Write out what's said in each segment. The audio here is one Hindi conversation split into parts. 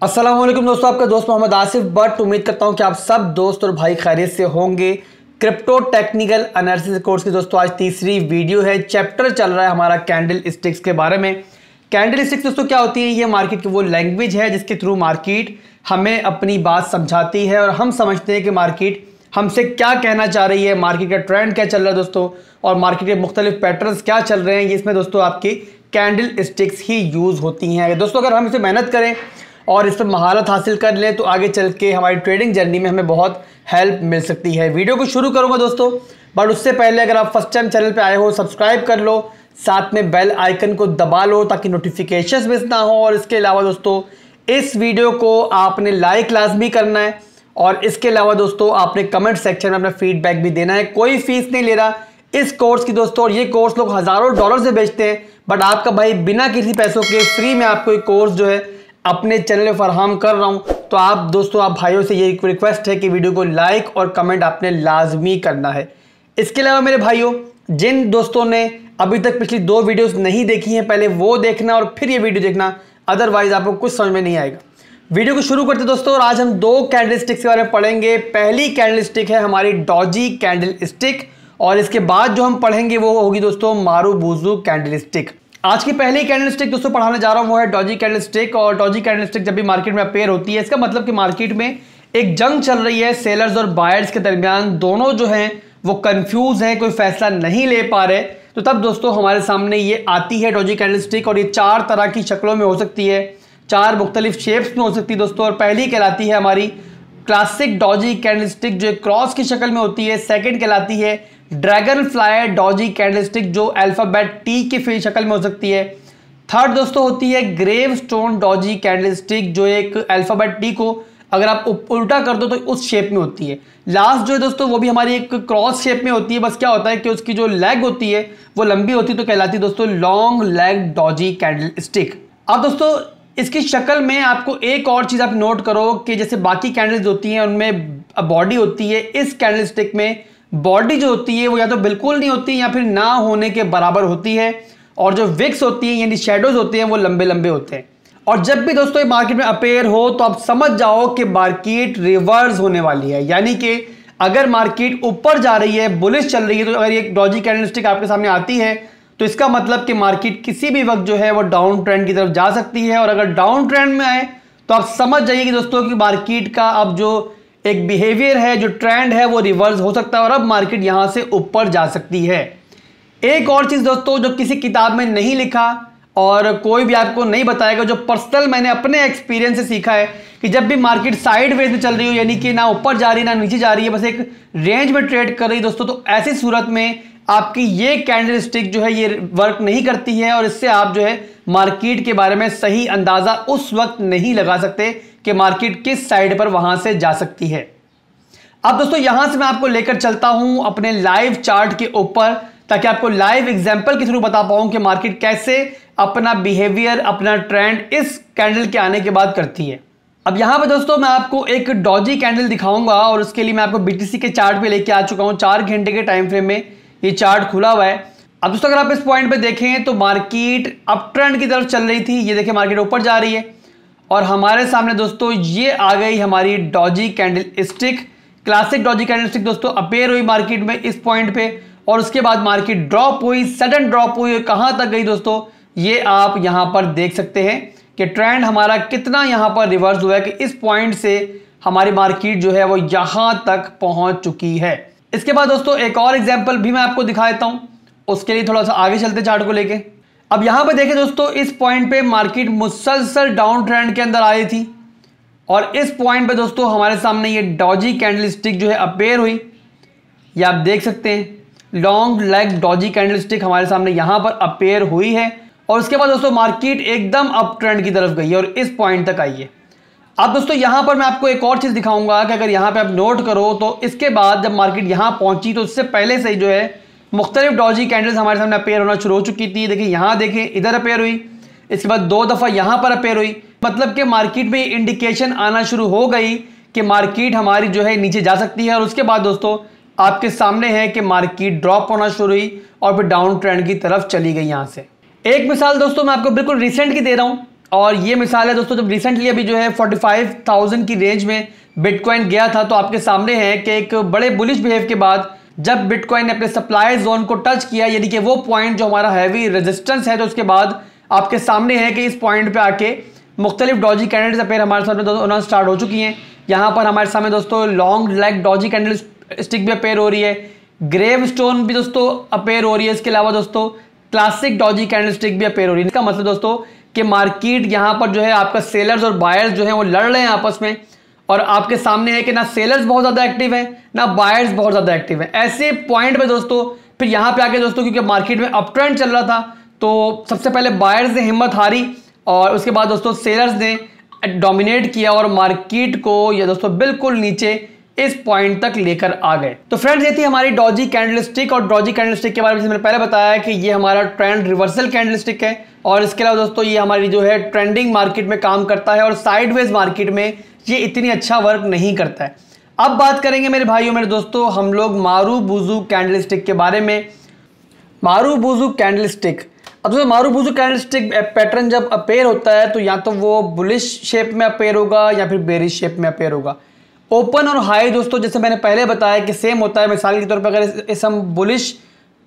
अस्सलाम वालेकुम दोस्तों, आपका दोस्त मोहम्मद आसिफ बट उम्मीद करता हूं कि आप सब दोस्त और भाई खैरियत से होंगे। क्रिप्टो टेक्निकल एनालिसिस कोर्स की दोस्तों आज तीसरी वीडियो है। चैप्टर चल रहा है हमारा कैंडल स्टिक्स के बारे में। कैंडल स्टिक्स दोस्तों क्या होती है? ये मार्केट की वो लैंग्वेज है जिसके थ्रू मार्केट हमें अपनी बात समझाती है और हम समझते हैं कि मार्केट हमसे क्या कहना चाह रही है, मार्केट का ट्रेंड क्या चल रहा है दोस्तों, और मार्केट के मुख्तलिफ पैटर्न्स क्या चल रहे हैं। इसमें दोस्तों आपकी कैंडल स्टिक्स ही यूज़ होती हैं। दोस्तों अगर हम इसे मेहनत करें और इस पर महारत हासिल कर लें तो आगे चल के हमारी ट्रेडिंग जर्नी में हमें बहुत हेल्प मिल सकती है। वीडियो को शुरू करूंगा दोस्तों, बट उससे पहले अगर आप फर्स्ट टाइम चैनल पे आए हो सब्सक्राइब कर लो, साथ में बेल आइकन को दबा लो ताकि नोटिफिकेशंस मिस ना हो। और इसके अलावा दोस्तों इस वीडियो को आपने लाइक लाजमी करना है और इसके अलावा दोस्तों आपने कमेंट सेक्शन में अपना फीडबैक भी देना है। कोई फीस नहीं ले रहा इस कोर्स की दोस्तों, और ये कोर्स लोग हज़ारों डॉलर से बेचते हैं, बट आपका भाई बिना किसी पैसों के फ्री में आपको एक कोर्स जो है अपने चैनल में फराहम कर रहा हूं। तो आप दोस्तों आप भाइयों से ये रिक्वेस्ट है कि वीडियो को लाइक और कमेंट आपने लाजमी करना है। इसके अलावा मेरे भाइयों, जिन दोस्तों ने अभी तक पिछली 2 वीडियोस नहीं देखी हैं पहले वो देखना और फिर ये वीडियो देखना, अदरवाइज आपको कुछ समझ में नहीं आएगा। वीडियो को शुरू करते दोस्तों, और आज हम 2 कैंडल स्टिक्स के बारे में पढ़ेंगे। पहली कैंडल स्टिक है हमारी डॉजी कैंडल स्टिक, और इसके बाद जो हम पढ़ेंगे वो होगी दोस्तों मारूबुजू कैंडल स्टिक। आज की पहली कैंडल स्टिक दोस्तों पढ़ाने जा रहा हूं वो है डॉजी कैंडल स्टिक। और डॉजी कैंडल स्टिक जब भी मार्केट में अपेयर होती है इसका मतलब कि मार्केट में एक जंग चल रही है सेलर्स और बायर्स के दरमियान। दोनों जो हैं वो कंफ्यूज हैं, कोई फैसला नहीं ले पा रहे। तो तब दोस्तों हमारे सामने ये आती है डॉजी कैंडल स्टिक, और ये 4 तरह की शक्लों में हो सकती है, 4 मुख्तलिफ शेप्स में हो सकती है दोस्तों। और पहली कहलाती है हमारी क्लासिक डॉजी कैंडल स्टिक जो एक क्रॉस की शक्ल में होती है। सेकंड कहलाती है dragon fly Doge candle stick जो अल्फाबेट टी की शक्ल में हो सकती है। थर्ड दोस्तों होती है grave stone doji candle stick जो एक अल्फाबेट टी को अगर आप उल्टा कर दो तो उस शेप में होती है। लास्ट जो है दोस्तों वो भी हमारी एक क्रॉस शेप में होती है, बस क्या होता है कि उसकी जो लेग होती है वो लंबी होती है, तो कहलाती है दोस्तों long leg Doge candle stick. अब दोस्तों इसकी शक्ल में आपको एक और चीज आप नोट करो कि जैसे बाकी कैंडल्स होती हैं उनमें बॉडी होती है, इस कैंडल स्टिक में बॉडी जो होती है वो या तो बिल्कुल नहीं होती या फिर ना होने के बराबर होती है, और जो विक्स होती है यानी शेडोज होते हैं वो लंबे लंबे होते हैं। और जब भी दोस्तों ये मार्केट में अपेयर हो तो आप समझ जाओ कि मार्केट रिवर्स होने वाली है, यानी कि अगर मार्केट ऊपर जा रही है, बुलिश चल रही है, तो अगर ये डॉजी कैंडल स्टिक आपके सामने आती है तो इसका मतलब कि मार्केट किसी भी वक्त जो है वो डाउन ट्रेंड की तरफ जा सकती है। और अगर डाउन ट्रेंड में आए तो आप समझ जाइए कि दोस्तों कि मार्केट का अब जो एक बिहेवियर है, जो ट्रेंड है वो रिवर्स हो सकता है और अब मार्केट यहां से ऊपर जा सकती है। एक और चीज दोस्तों जो किसी किताब में नहीं लिखा और कोई भी आपको नहीं बताएगा, जो पर्सनल मैंने अपने एक्सपीरियंस से सीखा है कि जब भी मार्केट साइडवेज में चल रही हो, यानी कि ना ऊपर जा रही है ना नीचे जा रही है, बस एक रेंज में ट्रेड कर रही है दोस्तों, तो ऐसी सूरत में आपकी ये कैंडल स्टिक जो है ये वर्क नहीं करती है और इससे आप जो है मार्केट के बारे में सही अंदाजा उस वक्त नहीं लगा सकते कि मार्केट किस साइड पर वहां से जा सकती है। अब दोस्तों यहां से मैं आपको लेकर चलता हूं अपने लाइव चार्ट के ऊपर ताकि आपको लाइव एग्जांपल के थ्रू बता पाऊं कि मार्केट कैसे अपना बिहेवियर, अपना ट्रेंड इस कैंडल के आने के बाद करती है। अब यहां पर दोस्तों मैं आपको एक डॉजी कैंडल दिखाऊंगा और उसके लिए मैं आपको बीटीसी के चार्ट पे लेके आ चुका हूं। 4 घंटे के टाइम फ्रेम में ये चार्ट खुला हुआ है। अब दोस्तों अगर आप इस पॉइंट पे देखें तो मार्केट अप ट्रेंड की तरफ चल रही थी, ये देखिए मार्केट ऊपर जा रही है और हमारे सामने दोस्तों ये आ गई हमारी Doge candle stick, classic Doge candle stick दोस्तों अपेयर हुई मार्केट में इस पॉइंट पे, और उसके बाद मार्केट ड्रॉप हुई, सडन ड्रॉप हुई। कहां तक गई दोस्तों ये आप यहां पर देख सकते हैं कि ट्रेंड हमारा कितना यहां पर रिवर्स हुआ है कि इस पॉइंट से हमारी मार्केट जो है वो यहां तक पहुंच चुकी है। इसके बाद दोस्तों एक और एग्जांपल भी मैं आपको दिखा देता हूं, उसके लिए थोड़ा सा आगे चलते चार्ट को लेके। अब यहां पे देखें दोस्तों इस पॉइंट पे मार्केट मुसलसल डाउन ट्रेंड के अंदर आई थी और इस पॉइंट पे दोस्तों हमारे सामने ये डॉजी कैंडल स्टिक जो है अपेयर हुई, ये आप देख सकते हैं long leg Doge candle stick हमारे सामने यहां पर अपेयर हुई है। और उसके बाद दोस्तों मार्केट एकदम अप ट्रेंड की तरफ गई है और इस पॉइंट तक आई है। अब दोस्तों यहां पर मैं आपको एक और चीज दिखाऊंगा कि अगर यहां पे आप नोट करो तो इसके बाद जब मार्केट यहां पहुंची तो उससे पहले से जो है मुख्तलिफ डॉजी कैंडल्स हमारे सामने अपेयर होना शुरू हो चुकी थी। देखिए यहां देखें इधर अपेयर हुई, इसके बाद 2 दफा यहां पर अपेयर हुई, मतलब कि मार्केट में इंडिकेशन आना शुरू हो गई कि मार्केट हमारी जो है नीचे जा सकती है। और उसके बाद दोस्तों आपके सामने है कि मार्केट ड्रॉप होना शुरू हुई और फिर डाउन ट्रेंड की तरफ चली गई। यहां से एक मिसाल दोस्तों मैं आपको बिल्कुल रिसेंट की दे रहा हूं और ये मिसाल है दोस्तों, जब रिसेंटली अभी जो है 45,000 की रेंज में बिटकॉइन गया था, तो आपके सामने है कि एक बड़े बुलिश बिहेव के बाद जब बिटकॉइन ने अपने सप्लाई जोन को टच किया, यानी कि वो पॉइंट जो हमारा हैवी रेजिस्टेंस है, तो उसके बाद आपके सामने है कि इस पॉइंट पे आके मुख्तलिफ डॉजी कैंडल्स अपने हमारे सामने होना स्टार्ट हो चुकी हैं। यहाँ पर हमारे सामने दोस्तों long leg Doge candle stick भी अपेयर हो रही है, ग्रेव स्टोन भी दोस्तों अपेयर हो रही है। इसके अलावा दोस्तों क्लासिक डॉजी कैंडल स्टिक भी अपेयर हो रही है। इसका मतलब दोस्तों कि मार्केट यहाँ पर जो है आपका सेलर्स और बायर्स जो है वो लड़ रहे हैं आपस में, और आपके सामने है कि ना सेलर्स बहुत ज़्यादा एक्टिव हैं ना बायर्स बहुत ज़्यादा एक्टिव हैं। ऐसे पॉइंट पे दोस्तों फिर यहाँ पे आके दोस्तों, क्योंकि मार्केट में अप ट्रेंड चल रहा था, तो सबसे पहले बायर्स ने हिम्मत हारी और उसके बाद दोस्तों सेलर्स ने डोमिनेट किया और मार्केट को ये दोस्तों बिल्कुल नीचे इस पॉइंट तक लेकर आ गए। तो फ्रेंड्स, ये थी हमारी डॉजी कैंडलस्टिक। और डॉजी कैंडलस्टिक के बारे में मैंने पहले बताया कि ये हमारा ट्रेंड रिवर्सल कैंडलस्टिक है, और इसके अलावा दोस्तों ये हमारी जो है ट्रेंडिंग मार्केट में काम करता है और साइडवेज मार्केट में ये इतनी अच्छा वर्क नहीं करता है। अब बात करेंगे मेरे भाइयों मेरे दोस्तों हम लोग मारुबुजु कैंडलस्टिक के बारे में। मारुबुजु कैंडलस्टिक, अब दोस्तों मारुबुजु कैंडलस्टिक पैटर्न जब अपेयर होता है तो या तो वो बुलिश शेप में अपेयर होगा या फिर बेरिश शेप में अपेयर होगा। ओपन और हाई दोस्तों जैसे मैंने पहले बताया कि सेम होता है। मिसाल के तौर पर अगर इस हम बुलिश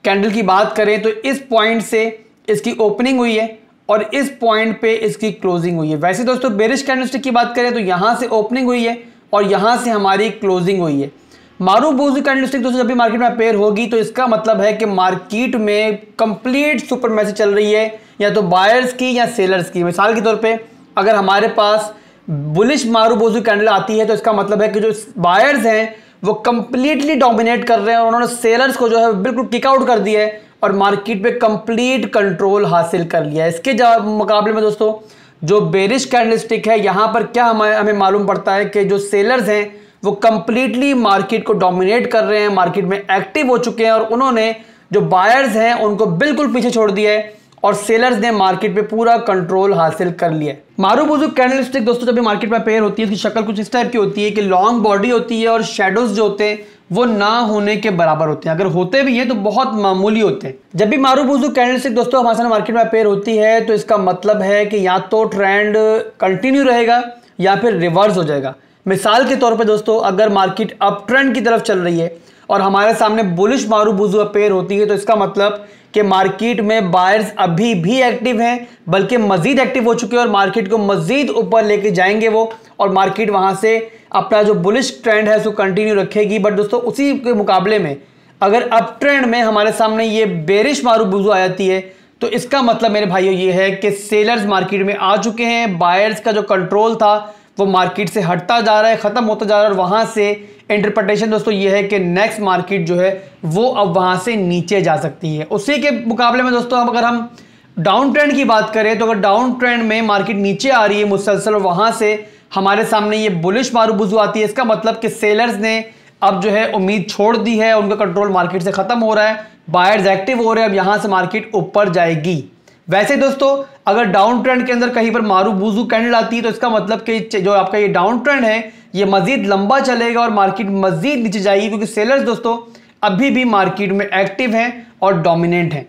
कैंडल की बात करें तो इस पॉइंट से इसकी ओपनिंग हुई है और इस पॉइंट पे इसकी क्लोजिंग हुई है। वैसे दोस्तों बेरिश कैंडलस्टिक की बात करें तो यहाँ से ओपनिंग हुई है और यहाँ से हमारी क्लोजिंग हुई है। मारुबुजु कैंडलस्टिक दोस्तों जब भी मार्केट में अपेयर होगी तो इसका मतलब है कि मार्केट में कंप्लीट सुपरमेसी चल रही है, या तो बायर्स की या सेलर्स की। मिसाल के तौर पे अगर हमारे पास बुलिश मारुबुजु कैंडल आती है तो इसका मतलब है कि जो बायर्स हैं वो कंप्लीटली डोमिनेट कर रहे हैं और उन्होंने सेलर्स को जो है बिल्कुल किक आउट कर दिया है और मार्केट पे कंप्लीट कंट्रोल हासिल कर लिया है। इसके मुकाबले में दोस्तों जो बेरिश कैंडलस्टिक है, यहाँ पर क्या हमें मालूम पड़ता है कि जो सेलर्स हैं वो कंप्लीटली मार्केट को डोमिनेट कर रहे हैं, मार्केट में एक्टिव हो चुके हैं और उन्होंने जो बायर्स हैं उनको बिल्कुल पीछे छोड़ दिया है और सेलर्स ने मार्केट पे पूरा कंट्रोल हासिल कर लिया है। मारुबुजु कैंडलस्टिक दोस्तों जब भी मार्केट में अपेयर होती है उसकी शक्ल कुछ इस टाइप की होती है कि लॉन्ग बॉडी होती है और शेडोज जो होते हैं वो ना होने के बराबर होते हैं, अगर होते भी हैं तो बहुत मामूली होते हैं। जब भी मारुबुजु कैंडलस्टिक दोस्तों हमारे सामने मार्केट में अपेयर होती है तो इसका मतलब है कि या तो ट्रेंड कंटिन्यू रहेगा या फिर रिवर्स हो जाएगा। मिसाल के तौर पे दोस्तों अगर मार्केट अप ट्रेंड की तरफ चल रही है और हमारे सामने बुलिश मारुबुजु अपेयर होती है तो इसका मतलब कि मार्केट में बायर्स अभी भी एक्टिव हैं, बल्कि मजीद एक्टिव हो चुके हैं और मार्केट को मजीद ऊपर लेके जाएंगे वो, और मार्केट वहां से अपना जो बुलिश ट्रेंड है उसको कंटिन्यू रखेगी। बट दोस्तों उसी के मुकाबले में अगर अप ट्रेंड में हमारे सामने ये बेरिश मारुबुजु आ जाती है तो इसका मतलब मेरे भाइयों ये है कि सेलर्स मार्केट में आ चुके हैं, बायर्स का जो कंट्रोल था वो मार्केट से हटता जा रहा है, खत्म होता जा रहा है और वहां से इंटरप्रिटेशन दोस्तों ये है कि नेक्स्ट मार्केट जो है वो अब वहां से नीचे जा सकती है। उसी के मुकाबले में दोस्तों अगर हम डाउन ट्रेंड की बात करें तो अगर डाउन ट्रेंड में मार्केट नीचे आ रही है मुसलसल और वहां से हमारे सामने ये बुलिश मारुबुजु आती है, इसका मतलब कि सेलर्स ने अब जो है उम्मीद छोड़ दी है, उनका कंट्रोल मार्केट से खत्म हो रहा है, बायर्स एक्टिव हो रहे हैं, अब यहां से मार्केट ऊपर जाएगी। वैसे दोस्तों अगर डाउन ट्रेंड के अंदर कहीं पर मारुबुजु कैंडल आती है तो इसका मतलब कि जो आपका ये डाउन ट्रेंड है ये मजीद लंबा चलेगा और मार्केट मजीद नीचे जाएगी, क्योंकि सेलर्स दोस्तों अभी भी मार्केट में एक्टिव हैं और डोमिनेंट हैं।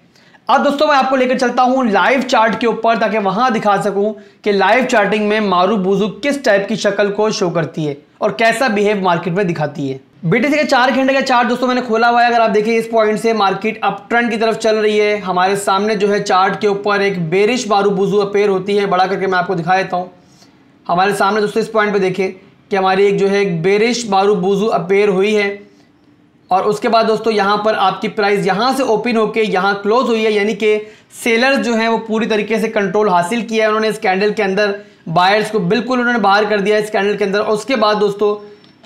अब दोस्तों मैं आपको लेकर चलता हूं लाइव चार्ट के ऊपर ताकि वहां दिखा सकूं कि लाइव चार्टिंग में मारुबुजु किस टाइप की शक्ल को शो करती है और कैसा बिहेव मार्केट में दिखाती है। बीटीसी के 4 घंटे का चार्ट दोस्तों मैंने खोला हुआ है। अगर आप देखिए इस पॉइंट से मार्केट अप ट्रेंड की तरफ चल रही है, हमारे सामने जो है चार्ट के ऊपर एक बेरिश मारुबुजु अपेयर होती है। बड़ा करके मैं आपको दिखा देता हूँ। हमारे सामने दोस्तों इस पॉइंट पे देखिए कि हमारी एक जो है एक बेरिश मारुबुजु अपेयर हुई है और उसके बाद दोस्तों यहाँ पर आपकी प्राइस यहाँ से ओपन होके यहाँ क्लोज हुई है, यानी कि सेलर्स जो हैं वो पूरी तरीके से कंट्रोल हासिल किया है। उन्होंने इस कैंडल के अंदर बायर्स को बिल्कुल उन्होंने बाहर कर दिया इस कैंडल के अंदर, और उसके बाद दोस्तों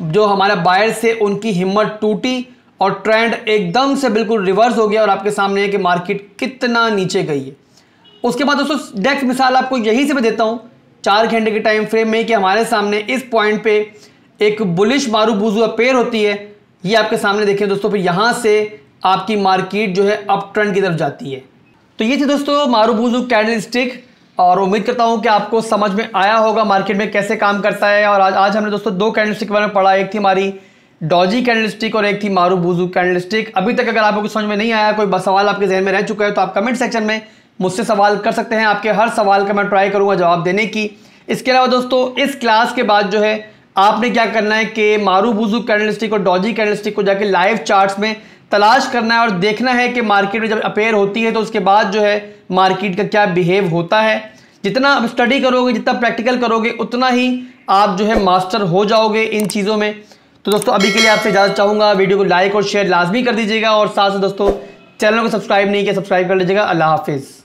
जो हमारा बायर्स से उनकी हिम्मत टूटी और ट्रेंड एकदम से बिल्कुल रिवर्स हो गया और आपके सामने है कि मार्केट कितना नीचे गई है। उसके बाद दोस्तों नेक्स्ट मिसाल आपको यहीं से मैं देता हूँ 4 घंटे के टाइम फ्रेम में कि हमारे सामने इस पॉइंट पे एक बुलिश मारुबुजु अपेयर होती है। ये आपके सामने देखें दोस्तों, फिर यहाँ से आपकी मार्केट जो है अप ट्रेंड की तरफ जाती है। तो ये थी दोस्तों मारुबुजु कैंडलस्टिक और उम्मीद करता हूँ कि आपको समझ में आया होगा मार्केट में कैसे काम करता है। और आज हमने दोस्तों 2 कैंडलस्टिक के बारे में पढ़ा, एक थी हमारी डॉजी कैंडलस्टिक और एक थी मारुबुजु कैंडलस्टिक। अभी तक अगर आपको समझ में नहीं आया, कोई सवाल आपके जहन में रह चुका है तो आप कमेंट सेक्शन में मुझसे सवाल कर सकते हैं। आपके हर सवाल का मैं ट्राई करूँगा जवाब देने की। इसके अलावा दोस्तों इस क्लास के बाद जो है आपने क्या करना है कि मारूबुजू कैंडलस्टिक और डॉजी कैंडलस्टिक को जाके लाइव चार्ट्स में तलाश करना है और देखना है कि मार्केट में जब अपेयर होती है तो उसके बाद जो है मार्केट का क्या बिहेव होता है। जितना आप स्टडी करोगे, जितना प्रैक्टिकल करोगे, उतना ही आप जो है मास्टर हो जाओगे इन चीज़ों में। तो दोस्तों अभी के लिए आपसे इजाज़त चाहूँगा। वीडियो को लाइक और शेयर लाजमी कर दीजिएगा और साथ साथ दोस्तों चैनल को सब्सक्राइब नहीं किया सब्सक्राइब कर लीजिएगा। अल्लाह हाफिज़।